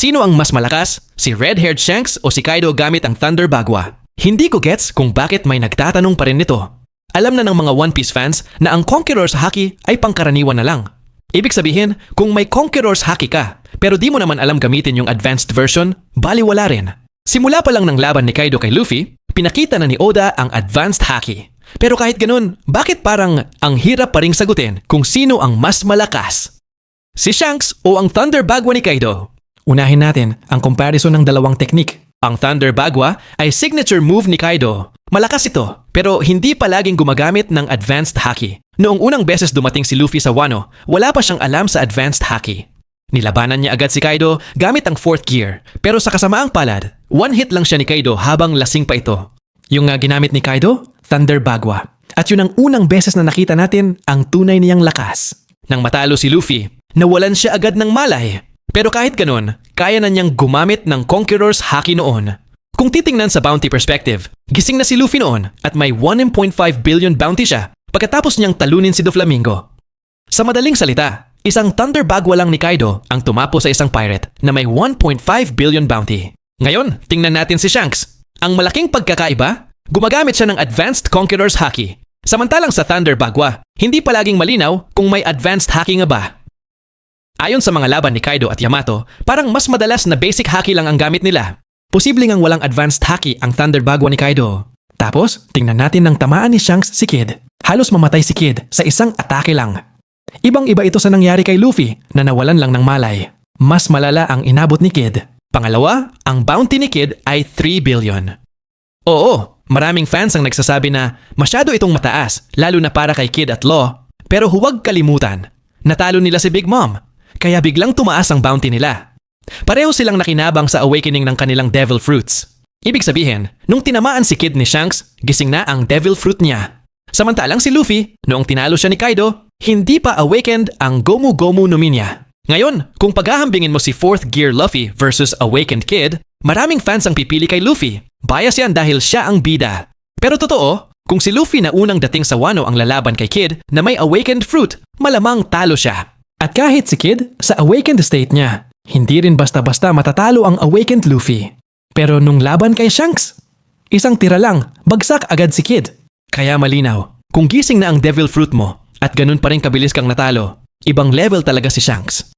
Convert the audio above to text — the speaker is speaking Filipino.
Sino ang mas malakas? Si Red-Haired Shanks o si Kaido gamit ang Thunder Bagua? Hindi ko gets kung bakit may nagtatanong pa rin nito. Alam na ng mga One Piece fans na ang Conqueror's Haki ay pangkaraniwan na lang. Ibig sabihin, kung may Conqueror's Haki ka, pero di mo naman alam gamitin yung advanced version, baliwala rin. Simula pa lang ng laban ni Kaido kay Luffy, pinakita na ni Oda ang advanced Haki. Pero kahit ganun, bakit parang ang hirap pa ring sagutin kung sino ang mas malakas? Si Shanks o ang Thunder Bagua ni Kaido? Unahin natin ang comparison ng dalawang teknik. Ang Thunder Bagua ay signature move ni Kaido. Malakas ito, pero hindi palaging gumagamit ng advanced haki. Noong unang beses dumating si Luffy sa Wano, wala pa siyang alam sa advanced haki. Nilabanan niya agad si Kaido gamit ang 4th gear. Pero sa kasamaang palad, one hit lang siya ni Kaido habang lasing pa ito. Yung ginamit ni Kaido, Thunder Bagua. At yun ang unang beses na nakita natin ang tunay niyang lakas. Nang matalo si Luffy, nawalan siya agad ng malay. Pero kahit ganun, kaya na niyang gumamit ng Conqueror's Haki noon. Kung titingnan sa bounty perspective, gising na si Luffy noon at may 1.5 billion bounty siya pagkatapos niyang talunin si Doflamingo. Sa madaling salita, isang Thunder Bagua lang ni Kaido ang tumapo sa isang pirate na may 1.5 billion bounty. Ngayon, tingnan natin si Shanks. Ang malaking pagkakaiba, gumagamit siya ng Advanced Conqueror's Haki. Samantalang sa Thunder Bagua, hindi palaging malinaw kung may Advanced Haki nga ba. Ayon sa mga laban ni Kaido at Yamato, parang mas madalas na basic haki lang ang gamit nila. Posible ngang walang advanced haki ang Thunder Bagua ni Kaido. Tapos, tingnan natin ng tamaan ni Shanks si Kid. Halos mamatay si Kid sa isang atake lang. Ibang-iba ito sa nangyari kay Luffy na nawalan lang ng malay. Mas malala ang inabot ni Kid. Pangalawa, ang bounty ni Kid ay 3 billion. Oo, maraming fans ang nagsasabi na masyado itong mataas, lalo na para kay Kid at Law. Pero huwag kalimutan, natalo nila si Big Mom. Kaya biglang tumaas ang bounty nila. Pareho silang nakinabang sa awakening ng kanilang Devil Fruits. Ibig sabihin, nung tinamaan si Kid ni Shanks, gising na ang Devil Fruit niya. Samantalang si Luffy, noong tinalo siya ni Kaido, hindi pa awakened ang Gomu Gomu no Mi niya. Ngayon, kung paghahambingin mo si 4th Gear Luffy versus Awakened Kid, maraming fans ang pipili kay Luffy. Bias yan dahil siya ang bida. Pero totoo, kung si Luffy na unang dating sa Wano ang lalaban kay Kid na may Awakened Fruit, malamang talo siya. At kahit si Kid, sa awakened state niya, hindi rin basta-basta matatalo ang awakened Luffy. Pero nung laban kay Shanks, isang tira lang, bagsak agad si Kid. Kaya malinaw, kung gising na ang Devil Fruit mo at ganun pa rin kabilis kang natalo, ibang level talaga si Shanks.